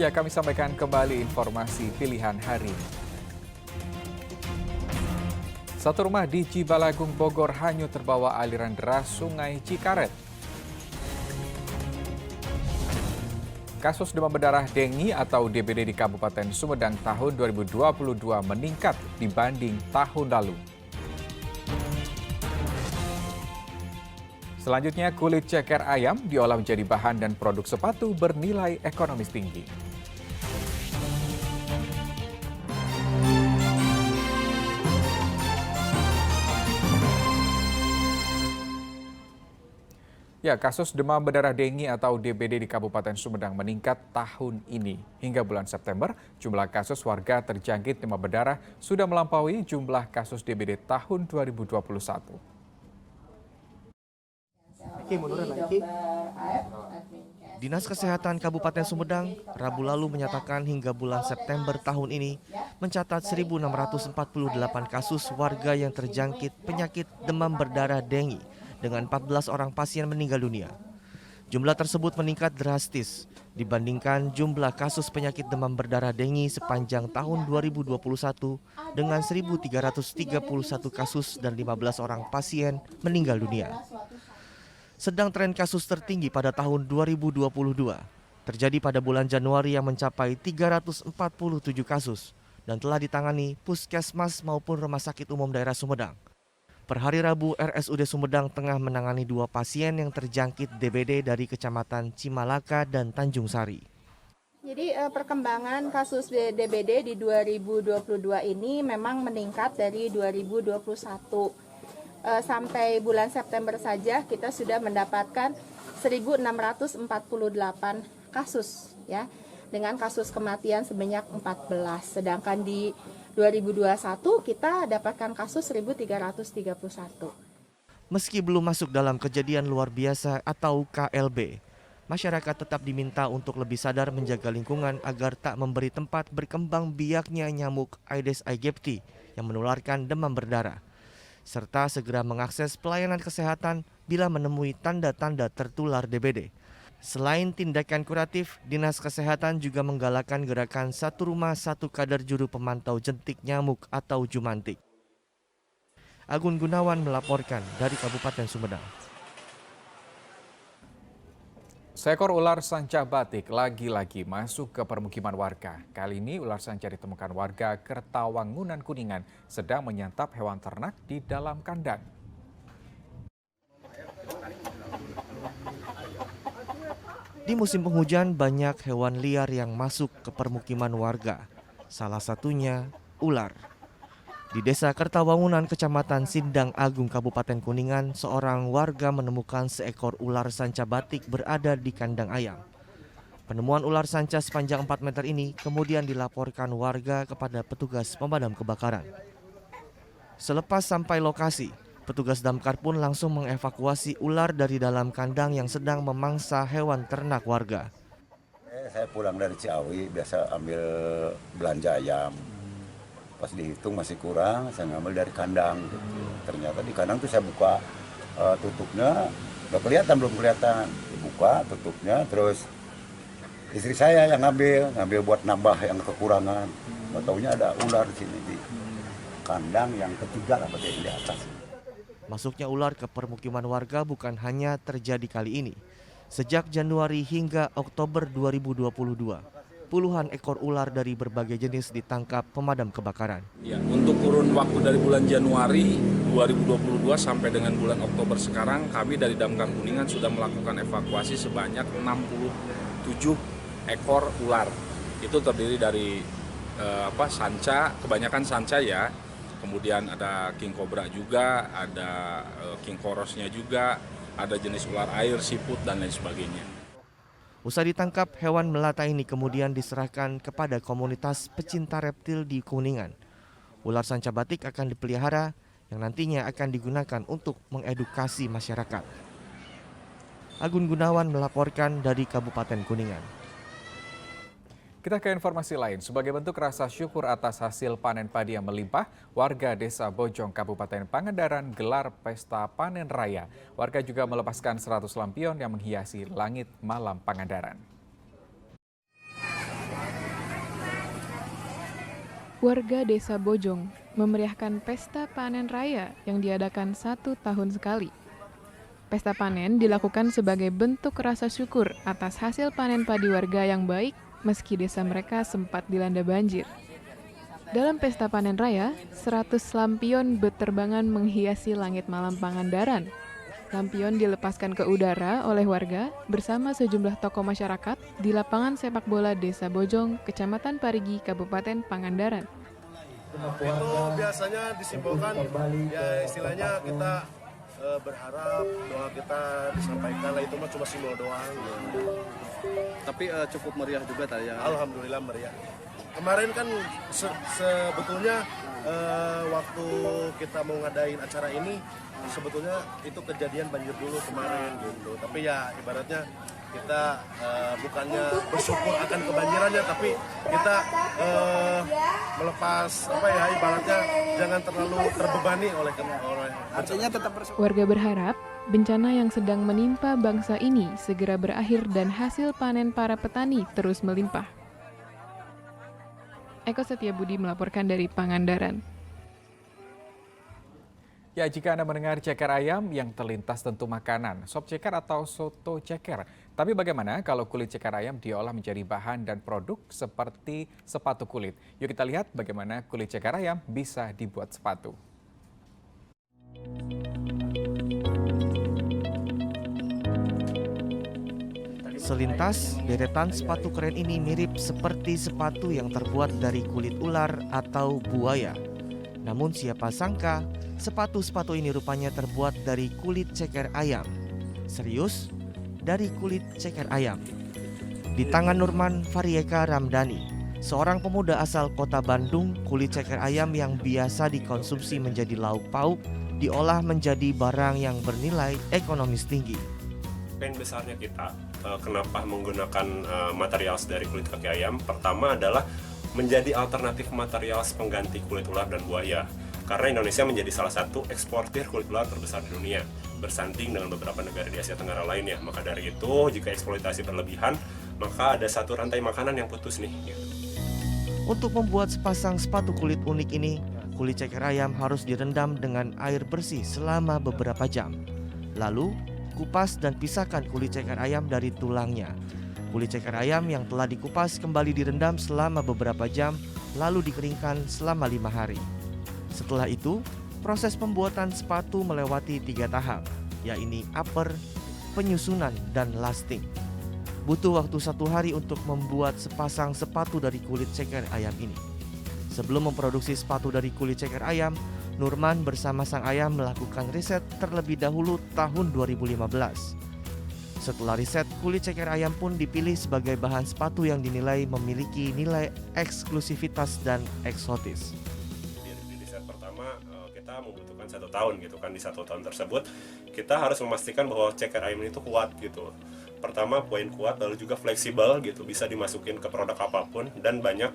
Ya, kami sampaikan kembali informasi pilihan hari ini. Satu rumah di Cibalagung, Bogor hanyut terbawa aliran deras Sungai Cikaret. Kasus demam berdarah dengue atau DBD di Kabupaten Sumedang tahun 2022 meningkat dibanding tahun lalu. Selanjutnya, kulit ceker ayam diolah menjadi bahan dan produk sepatu bernilai ekonomis tinggi. Ya, kasus demam berdarah dengue atau DBD di Kabupaten Sumedang meningkat tahun ini. Hingga bulan September, jumlah kasus warga terjangkit demam berdarah sudah melampaui jumlah kasus DBD tahun 2021. Dinas Kesehatan Kabupaten Sumedang Rabu lalu menyatakan hingga bulan September tahun ini mencatat 1.648 kasus warga yang terjangkit penyakit demam berdarah dengue dengan 14 orang pasien meninggal dunia. Jumlah tersebut meningkat drastis dibandingkan jumlah kasus penyakit demam berdarah dengue sepanjang tahun 2021 dengan 1.331 kasus dan 15 orang pasien meninggal dunia. Sedang tren kasus tertinggi pada tahun 2022 terjadi pada bulan Januari yang mencapai 347 kasus dan telah ditangani puskesmas maupun Rumah Sakit Umum Daerah Sumedang. Per hari Rabu, RSUD Sumedang tengah menangani 2 pasien yang terjangkit DBD dari Kecamatan Cimalaka dan Tanjung Sari. Jadi perkembangan kasus DBD di 2022 ini memang meningkat dari 2021. Sampai bulan September saja kita sudah mendapatkan 1.648 kasus ya, dengan kasus kematian sebanyak 14. Sedangkan di 2021 kita dapatkan kasus 1.331. Meski belum masuk dalam kejadian luar biasa atau KLB, masyarakat tetap diminta untuk lebih sadar menjaga lingkungan agar tak memberi tempat berkembang biaknya nyamuk Aedes aegypti yang menularkan demam berdarah, serta segera mengakses pelayanan kesehatan bila menemui tanda-tanda tertular DBD. Selain tindakan kuratif, Dinas Kesehatan juga menggalakkan gerakan satu rumah satu kader juru pemantau jentik nyamuk atau Jumantik. Agun Gunawan melaporkan dari Kabupaten Sumedang. Seekor ular sanca batik lagi-lagi masuk ke permukiman warga. Kali ini ular sanca ditemukan warga Kertawangunan Kuningan sedang menyantap hewan ternak di dalam kandang. Di musim penghujan banyak hewan liar yang masuk ke permukiman warga. Salah satunya ular. Di Desa Kertawangunan, Kecamatan Sindang Agung, Kabupaten Kuningan, seorang warga menemukan seekor ular sanca batik berada di kandang ayam. Penemuan ular sanca sepanjang 4 meter ini kemudian dilaporkan warga kepada petugas pemadam kebakaran. Selepas sampai lokasi, petugas damkar pun langsung mengevakuasi ular dari dalam kandang yang sedang memangsa hewan ternak warga. Saya pulang dari Ciawi, biasa ambil belanja ayam. Pas dihitung masih kurang, saya ngambil dari kandang. Ternyata di kandang tuh saya buka tutupnya, belum kelihatan. Dibuka tutupnya, terus istri saya yang ngambil buat nambah yang kekurangan. Nggak taunya ada ular di sini di kandang yang ketiga lah, berarti di atas. Masuknya ular ke permukiman warga bukan hanya terjadi kali ini. Sejak Januari hingga Oktober 2022, puluhan ekor ular dari berbagai jenis ditangkap pemadam kebakaran. Ya, untuk kurun waktu dari bulan Januari 2022 sampai dengan bulan Oktober sekarang, kami dari Damkar Kuningan sudah melakukan evakuasi sebanyak 67 ekor ular. Itu terdiri dari sanca, kebanyakan sanca ya. Kemudian ada king cobra juga, ada king korosnya juga, ada jenis ular air, siput, dan lain sebagainya. Usai ditangkap, hewan melata ini kemudian diserahkan kepada komunitas pecinta reptil di Kuningan. Ular sanca batik akan dipelihara yang nantinya akan digunakan untuk mengedukasi masyarakat. Agun Gunawan melaporkan dari Kabupaten Kuningan. Kita ke informasi lain. Sebagai bentuk rasa syukur atas hasil panen padi yang melimpah, warga Desa Bojong, Kabupaten Pangandaran gelar Pesta Panen Raya. Warga juga melepaskan 100 lampion yang menghiasi langit malam Pangandaran. Warga Desa Bojong memeriahkan pesta panen raya yang diadakan 1 tahun sekali. Pesta panen dilakukan sebagai bentuk rasa syukur atas hasil panen padi warga yang baik meski desa mereka sempat dilanda banjir. Dalam pesta panen raya, 100 lampion berterbangan menghiasi langit malam Pangandaran. Lampion dilepaskan ke udara oleh warga bersama sejumlah tokoh masyarakat di lapangan sepak bola Desa Bojong, Kecamatan Parigi, Kabupaten Pangandaran. Itu biasanya disimbolkan, ya istilahnya kita berharap doa kita disampaikan, lah itu mah cuma simbol doang. Tapi cukup meriah juga tadi ya. Alhamdulillah meriah. Kemarin kan sebetulnya waktu kita mau ngadain acara ini, sebetulnya itu kejadian banjir dulu kemarin gitu. Tapi ya ibaratnya kita bukannya bersyukur akan kebanjirannya, tapi kita melepas ibaratnya jangan terlalu terbebani oleh Artinya tetap bersyukur. Warga berharap bencana yang sedang menimpa bangsa ini segera berakhir dan hasil panen para petani terus melimpah. Eko Setiabudi melaporkan dari Pangandaran. Ya, jika Anda mendengar ceker ayam yang terlintas tentu makanan, sop ceker atau soto ceker. Tapi bagaimana kalau kulit ceker ayam diolah menjadi bahan dan produk seperti sepatu kulit? Yuk kita lihat bagaimana kulit ceker ayam bisa dibuat sepatu. Selintas, deretan sepatu keren ini mirip seperti sepatu yang terbuat dari kulit ular atau buaya. Namun siapa sangka, sepatu-sepatu ini rupanya terbuat dari kulit ceker ayam. Serius? Dari kulit ceker ayam. Di tangan Nurman Varieka Ramdhani, seorang pemuda asal kota Bandung, kulit ceker ayam yang biasa dikonsumsi menjadi lauk pauk, diolah menjadi barang yang bernilai ekonomis tinggi. Poin besarnya kita kenapa menggunakan material dari kulit kaki ayam, pertama adalah menjadi alternatif material pengganti kulit ular dan buaya. Karena Indonesia menjadi salah satu eksportir kulit ular terbesar di dunia, bersanding dengan beberapa negara di Asia Tenggara lainnya. Maka dari itu, jika eksploitasi berlebihan, maka ada satu rantai makanan yang putus nih. Untuk membuat sepasang sepatu kulit unik ini, kulit ceker ayam harus direndam dengan air bersih selama beberapa jam. Lalu, kupas dan pisahkan kulit ceker ayam dari tulangnya. Kulit ceker ayam yang telah dikupas kembali direndam selama beberapa jam, lalu dikeringkan selama 5 hari. Setelah itu, proses pembuatan sepatu melewati 3 tahap, yaitu upper, penyusunan, dan lasting. Butuh waktu 1 hari untuk membuat sepasang sepatu dari kulit ceker ayam ini. Sebelum memproduksi sepatu dari kulit ceker ayam, Nurman bersama sang ayah melakukan riset terlebih dahulu tahun 2015. Setelah riset, kulit ceker ayam pun dipilih sebagai bahan sepatu yang dinilai memiliki nilai eksklusivitas dan eksotis. Di riset pertama kita membutuhkan 1 tahun gitu kan. Di 1 tahun tersebut kita harus memastikan bahwa ceker ayam itu kuat gitu. Pertama poin kuat, lalu juga fleksibel gitu, bisa dimasukin ke produk apapun dan banyak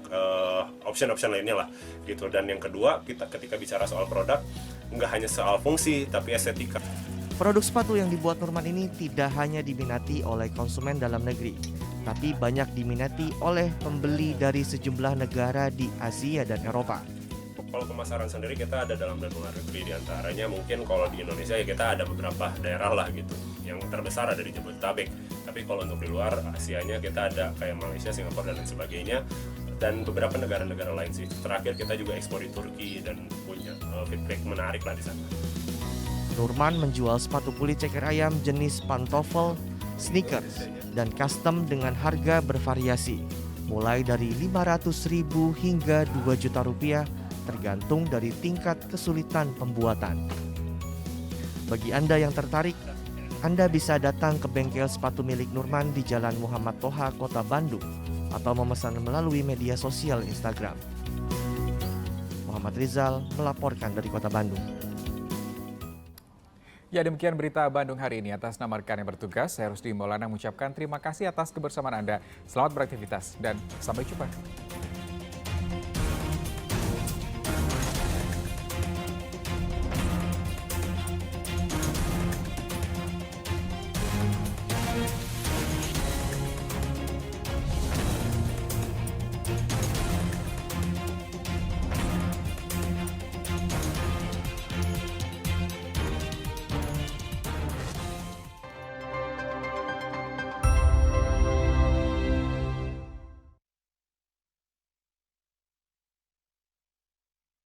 option-option lainnya lah gitu. Dan yang kedua, kita ketika bicara soal produk nggak hanya soal fungsi tapi estetika. Produk sepatu yang dibuat Nurman ini tidak hanya diminati oleh konsumen dalam negeri, tapi banyak diminati oleh pembeli dari sejumlah negara di Asia dan Eropa. Kalau pemasaran sendiri kita ada dalam dan luar negeri, diantaranya mungkin kalau di Indonesia ya kita ada beberapa daerah lah gitu. Yang terbesar ada di Jabodetabek, tapi kalau untuk di luar Asianya kita ada kayak Malaysia, Singapura dan lain sebagainya, dan beberapa negara-negara lain sih. Terakhir kita juga ekspor di Turki dan punya feedback menarik lah di sana. Nurman menjual sepatu kulit ceker ayam jenis pantofel, sneakers, dan custom dengan harga bervariasi, mulai dari Rp500.000 hingga Rp2 juta, tergantung dari tingkat kesulitan pembuatan. Bagi Anda yang tertarik, Anda bisa datang ke bengkel sepatu milik Nurman di Jalan Muhammad Toha, Kota Bandung, atau memesan melalui media sosial Instagram. Muhammad Rizal melaporkan dari Kota Bandung. Ya, demikian berita Bandung hari ini. Atas nama rekan yang bertugas, saya Rusdi Maulana mengucapkan terima kasih atas kebersamaan Anda. Selamat beraktivitas dan sampai jumpa.